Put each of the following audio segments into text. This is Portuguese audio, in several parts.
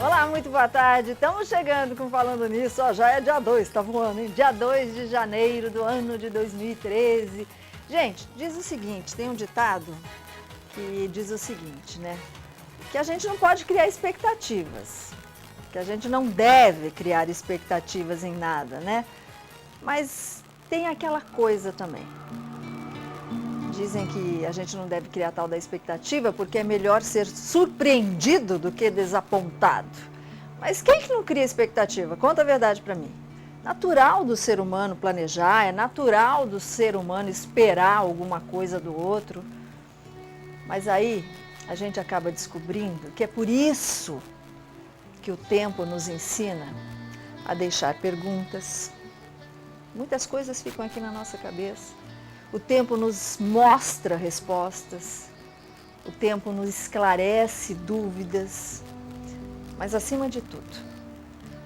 Olá, muito boa tarde. Estamos chegando com Falando Nisso. Ó, já é dia 2, tá voando, hein? Dia 2 de janeiro do ano de 2013. Gente, diz o seguinte, tem um ditado que diz o seguinte, né? Que a gente não pode criar expectativas. Que a gente não deve criar expectativas em nada, né? Mas tem aquela coisa também. Dizem que a gente não deve criar tal da expectativa porque é melhor ser surpreendido do que desapontado. Mas quem que não cria expectativa? Conta a verdade para mim. Natural do ser humano planejar, é natural do ser humano esperar alguma coisa do outro. Mas aí a gente acaba descobrindo que é por isso que o tempo nos ensina a deixar perguntas. Muitas coisas ficam aqui na nossa cabeça. O tempo nos mostra respostas, o tempo nos esclarece dúvidas, mas acima de tudo,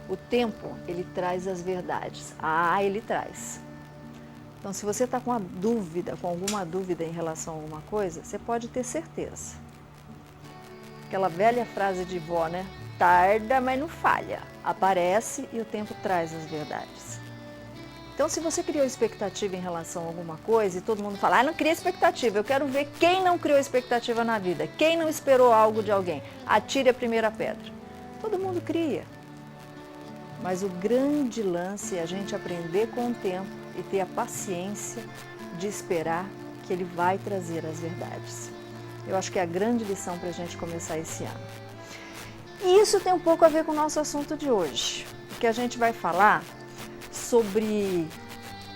o tempo, ele traz as verdades. Ele traz. Então, se você está com uma dúvida, com alguma dúvida em relação a alguma coisa, você pode ter certeza. Aquela velha frase de vó, né? Tarda, mas não falha. Aparece e o tempo traz as verdades. Então, se você criou expectativa em relação a alguma coisa e todo mundo fala, não cria expectativa, eu quero ver quem não criou expectativa na vida, quem não esperou algo de alguém, atire a primeira pedra. Todo mundo cria. Mas o grande lance é a gente aprender com o tempo e ter a paciência de esperar que ele vai trazer as verdades. Eu acho que é a grande lição para a gente começar esse ano. E isso tem um pouco a ver com o nosso assunto de hoje, porque a gente vai falar sobre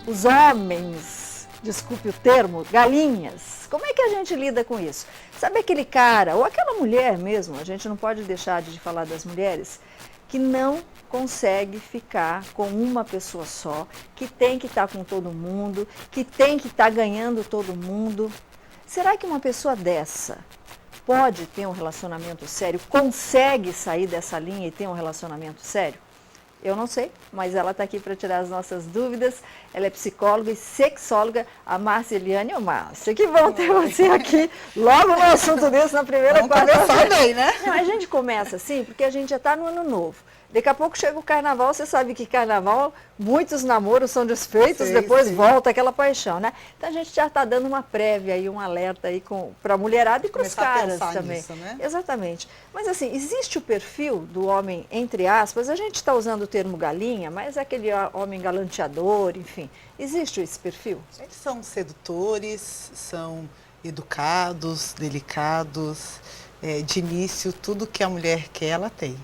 os homens, desculpe o termo, galinhas. Como é que a gente lida com isso? Sabe aquele cara, ou aquela mulher mesmo, a gente não pode deixar de falar das mulheres, que não consegue ficar com uma pessoa só, que tem que estar com todo mundo, que tem que estar ganhando todo mundo. Será que uma pessoa dessa pode ter um relacionamento sério, consegue sair dessa linha e ter um relacionamento sério? Eu não sei, mas ela está aqui para tirar as nossas dúvidas. Ela é psicóloga e sexóloga, a Márcia Eliane. Ô, Márcia, que bom ter você aqui logo no assunto desse, na primeira quarta-feira. Bem, né? Não, a gente começa assim porque a gente já está no ano novo. Daqui a pouco chega o carnaval, você sabe que carnaval, muitos namoros são desfeitos, depois volta aquela paixão, né? Então a gente já está dando uma prévia aí, um alerta aí para a mulherada e para os caras também. Nisso, né? Exatamente. Mas assim, existe o perfil do homem, entre aspas, a gente está usando o termo galinha, mas é aquele homem galanteador, enfim. Existe esse perfil? Eles são sedutores, são educados, delicados, de início, tudo que a mulher quer, ela tem.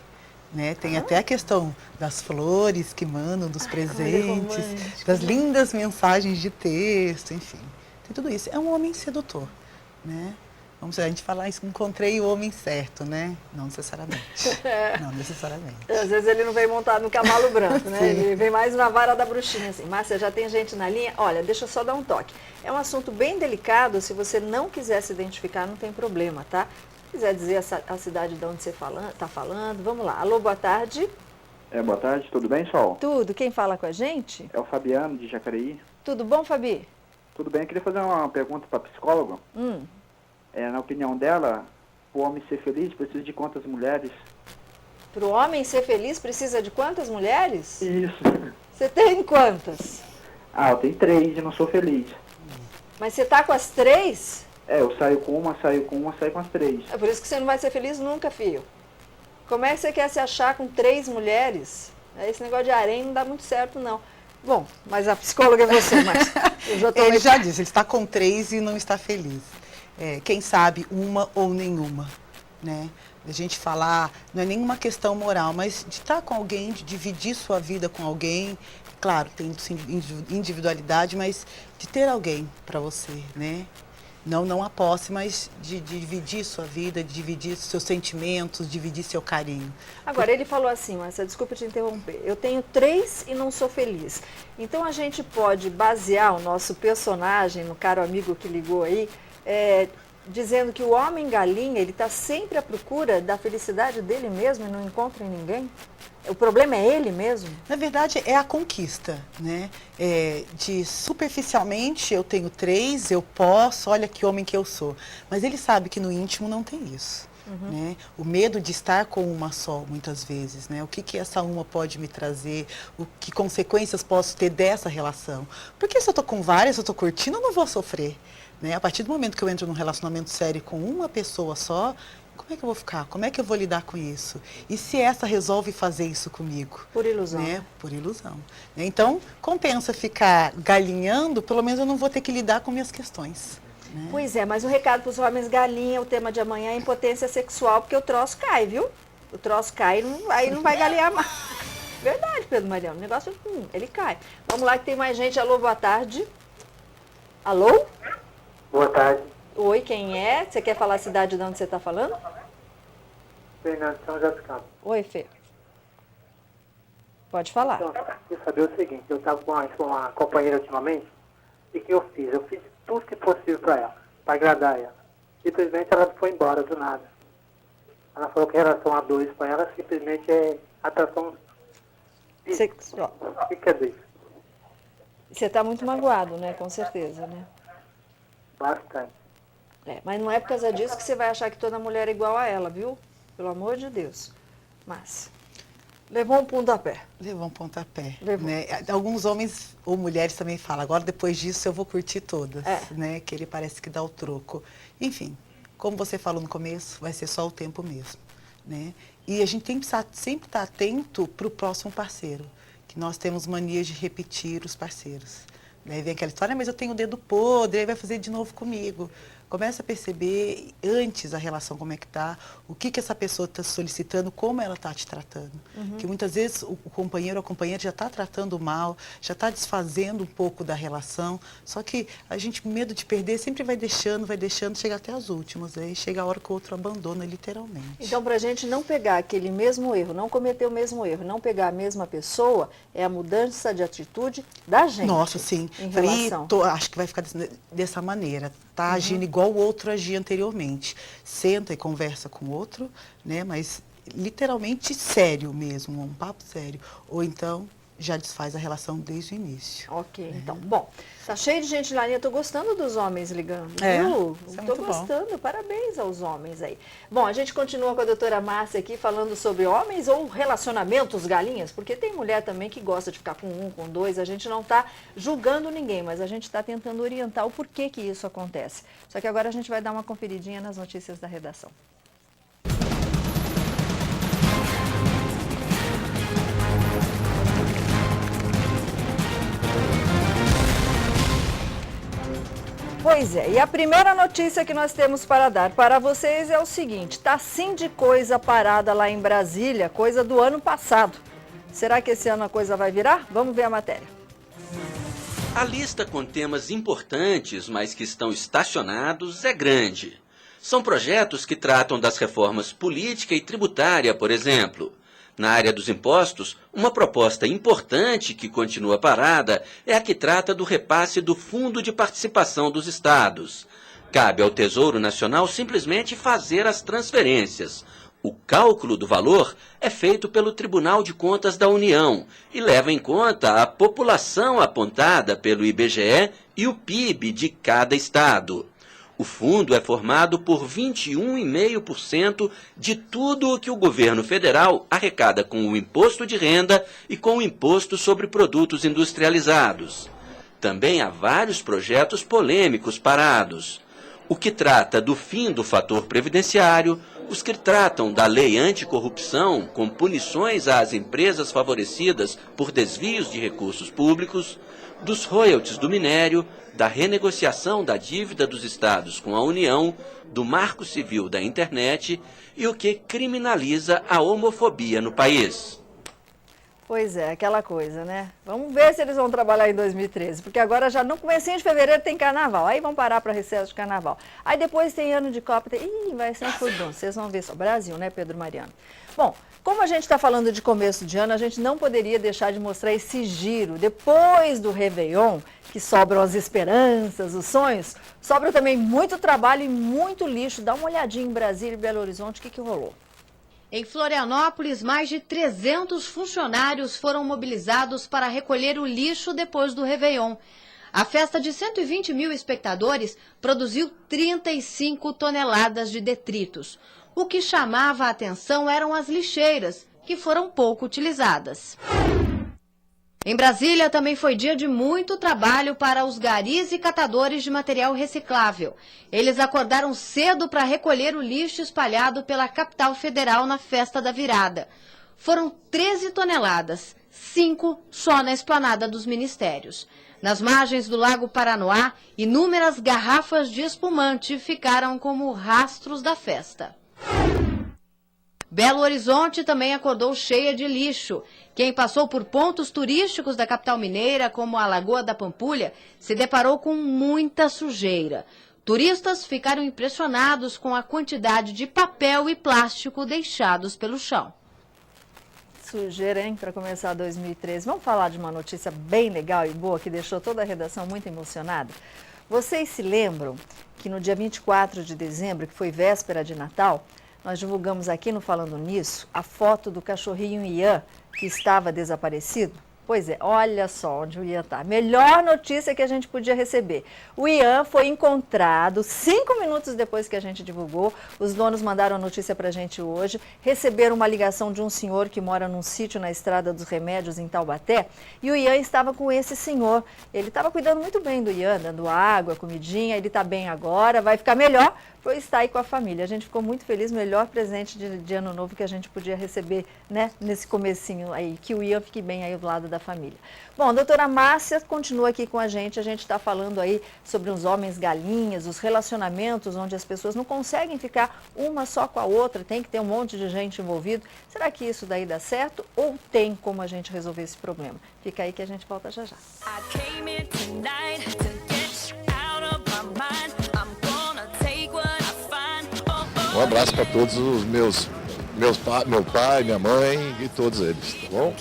Né? Tem até a questão das flores que mandam, dos presentes, das lindas mensagens de texto, enfim. Tem tudo isso. É um homem sedutor, né? Vamos a gente falar isso, encontrei o homem certo, né? Não necessariamente. Não necessariamente. Às vezes ele não vem montado no cavalo branco, né? Ele vem mais na vara da bruxinha, assim. Márcia, já tem gente na linha? Olha, deixa eu só dar um toque. É um assunto bem delicado, se você não quiser se identificar, não tem problema, tá? Se quiser dizer a cidade de onde você está falando, vamos lá. Alô, boa tarde. Boa tarde, tudo bem, Sol? Tudo. Quem fala com a gente? É o Fabiano, de Jacareí. Tudo bom, Fabi? Tudo bem, eu queria fazer uma pergunta para a psicóloga. Na opinião dela, o homem ser feliz precisa de quantas mulheres? Para o homem ser feliz precisa de quantas mulheres? Isso. Você tem quantas? Eu tenho 3 e não sou feliz. Mas você tá com as 3? Eu saio com uma, saio com as 3. É por isso que você não vai ser feliz nunca, filho. Como é que você quer se achar com 3 mulheres? Esse negócio de harém não dá muito certo, não. Bom, mas a psicóloga é você, mas eu já tô Ele já disse, ele está com 3 e não está feliz. Quem sabe uma ou nenhuma, né? A gente falar, não é nenhuma questão moral, mas de estar com alguém, de dividir sua vida com alguém, claro, tem individualidade, mas de ter alguém para você, né? Não a posse, mas de dividir sua vida, de dividir seus sentimentos, dividir seu carinho. Agora, ele falou assim, Márcia, desculpa te interromper, eu tenho 3 e não sou feliz. Então, a gente pode basear o nosso personagem, no caro amigo que ligou aí, dizendo que o homem galinha, ele está sempre à procura da felicidade dele mesmo e não encontra em ninguém? O problema é ele mesmo? Na verdade, é a conquista, né? De superficialmente, eu tenho 3, eu posso, olha que homem que eu sou. Mas ele sabe que no íntimo não tem isso. né? O medo de estar com uma só, muitas vezes, né? O que essa uma pode me trazer, que consequências posso ter dessa relação. Porque se eu estou com várias, eu estou curtindo, eu não vou sofrer, né? A partir do momento que eu entro num relacionamento sério com uma pessoa só, como é que eu vou ficar? Como é que eu vou lidar com isso? E se essa resolve fazer isso comigo? Por ilusão. Né? Por ilusão. Então, compensa ficar galinhando, pelo menos eu não vou ter que lidar com minhas questões. Né? Pois é, mas o recado para os homens galinha, o tema de amanhã é impotência sexual, porque o troço cai, viu? O troço cai, aí não vai galinhar mais. Verdade, Pedro Mariano, o negócio, ele cai. Vamos lá que tem mais gente. Alô, boa tarde. Alô? Boa tarde. Oi, quem é? Você quer falar a cidade de onde você está falando? Fernando São José dos Campos. Oi, Fê. Pode falar. Então, eu saber o seguinte, eu estava com uma companheira ultimamente, e o que eu fiz? Eu fiz tudo que possível para ela, para agradar ela. Simplesmente ela foi embora do nada. Ela falou que relação a dois para ela simplesmente é atração Sexual. O que quer dizer? Você está muito magoado, né? Com certeza, né? Bastante. Mas não é por causa disso que você vai achar que toda mulher é igual a ela, viu? Pelo amor de Deus. Mas levou um pontapé. Levou um pontapé. Levou. Né? Alguns homens ou mulheres também falam, agora depois disso eu vou curtir todas, né? Que ele parece que dá o troco. Enfim, como você falou no começo, vai ser só o tempo mesmo, né? E a gente tem que sempre estar atento para o próximo parceiro, que nós temos mania de repetir os parceiros. Daí vem aquela história, mas eu tenho o dedo podre, aí vai fazer de novo comigo. Começa a perceber antes a relação, como é que está, o que essa pessoa está solicitando, como ela está te tratando. Que muitas vezes o companheiro ou a companheira já está tratando mal, já está desfazendo um pouco da relação, só que a gente, com medo de perder, sempre vai deixando, chega até as últimas. Aí chega a hora que o outro abandona, literalmente. Então, para a gente não pegar aquele mesmo erro, não cometer o mesmo erro, não pegar a mesma pessoa, é a mudança de atitude da gente. Nossa, sim. Em Falei, relação. acho que vai ficar dessa maneira. Tá agindo igual o outro agia anteriormente. Senta e conversa com o outro, né? Mas literalmente sério mesmo, um papo sério. Ou então já desfaz a relação desde o início. Ok, então. Bom, tá cheio de gente lá, eu tô gostando dos homens ligando, viu? Isso é Tô muito gostando, parabéns aos homens aí. Bom, a gente continua com a doutora Márcia aqui falando sobre homens ou relacionamentos galinhas, porque tem mulher também que gosta de ficar com um, com dois, a gente não tá julgando ninguém, mas a gente tá tentando orientar o porquê que isso acontece. Só que agora a gente vai dar uma conferidinha nas notícias da redação. Pois é, e a primeira notícia que nós temos para dar para vocês é o seguinte, tá sim de coisa parada lá em Brasília, coisa do ano passado. Será que esse ano a coisa vai virar? Vamos ver a matéria. A lista com temas importantes, mas que estão estacionados, é grande. São projetos que tratam das reformas política e tributária, por exemplo. Na área dos impostos, uma proposta importante que continua parada é a que trata do repasse do Fundo de Participação dos Estados. Cabe ao Tesouro Nacional simplesmente fazer as transferências. O cálculo do valor é feito pelo Tribunal de Contas da União e leva em conta a população apontada pelo IBGE e o PIB de cada estado. O fundo é formado por 21,5% de tudo o que o governo federal arrecada com o imposto de renda e com o imposto sobre produtos industrializados. Também há vários projetos polêmicos parados. O que trata do fim do fator previdenciário, os que tratam da lei anticorrupção, com punições às empresas favorecidas por desvios de recursos públicos, dos royalties do minério, da renegociação da dívida dos estados com a União, do Marco Civil da Internet e o que criminaliza a homofobia no país. Pois é, aquela coisa, né? Vamos ver se eles vão trabalhar em 2013, porque agora já no comecinho de fevereiro tem carnaval, aí vão parar para recesso de carnaval. Aí depois tem ano de Copa, vai ser um furdão, vocês vão ver só. Brasil, né, Pedro Mariano? Bom, como a gente está falando de começo de ano, a gente não poderia deixar de mostrar esse giro. Depois do Réveillon, que sobram as esperanças, os sonhos, sobra também muito trabalho e muito lixo. Dá uma olhadinha em Brasília e Belo Horizonte, o que rolou? Em Florianópolis, mais de 300 funcionários foram mobilizados para recolher o lixo depois do Réveillon. A festa de 120 mil espectadores produziu 35 toneladas de detritos. O que chamava a atenção eram as lixeiras, que foram pouco utilizadas. Em Brasília, também foi dia de muito trabalho para os garis e catadores de material reciclável. Eles acordaram cedo para recolher o lixo espalhado pela capital federal na festa da virada. Foram 13 toneladas, 5 só na esplanada dos ministérios. Nas margens do Lago Paranoá, inúmeras garrafas de espumante ficaram como rastros da festa. Belo Horizonte também acordou cheia de lixo. Quem passou por pontos turísticos da capital mineira, como a Lagoa da Pampulha, se deparou com muita sujeira. Turistas ficaram impressionados com a quantidade de papel e plástico deixados pelo chão. Sujeira, hein, para começar 2013. Vamos falar de uma notícia bem legal e boa que deixou toda a redação muito emocionada? Vocês se lembram que no dia 24 de dezembro, que foi véspera de Natal, nós divulgamos aqui no Falando Nisso a foto do cachorrinho Ian, que estava desaparecido? Pois é, olha só onde o Ian está. Melhor notícia que a gente podia receber. O Ian foi encontrado 5 minutos depois que a gente divulgou. Os donos mandaram a notícia para a gente hoje. Receberam uma ligação de um senhor que mora num sítio na Estrada dos Remédios, em Taubaté. E o Ian estava com esse senhor. Ele estava cuidando muito bem do Ian, dando água, comidinha. Ele está bem agora, vai ficar melhor, pois está aí com a família. A gente ficou muito feliz, melhor presente de Ano Novo que a gente podia receber, né, nesse comecinho aí. Que o Ian fique bem aí do lado da família. Bom, a doutora Márcia continua aqui com a gente está falando aí sobre os homens galinhas, os relacionamentos onde as pessoas não conseguem ficar uma só com a outra, tem que ter um monte de gente envolvido. Será que isso daí dá certo ou tem como a gente resolver esse problema? Fica aí que a gente volta já já. Um abraço para todos os meu pai, minha mãe e todos eles, tá bom?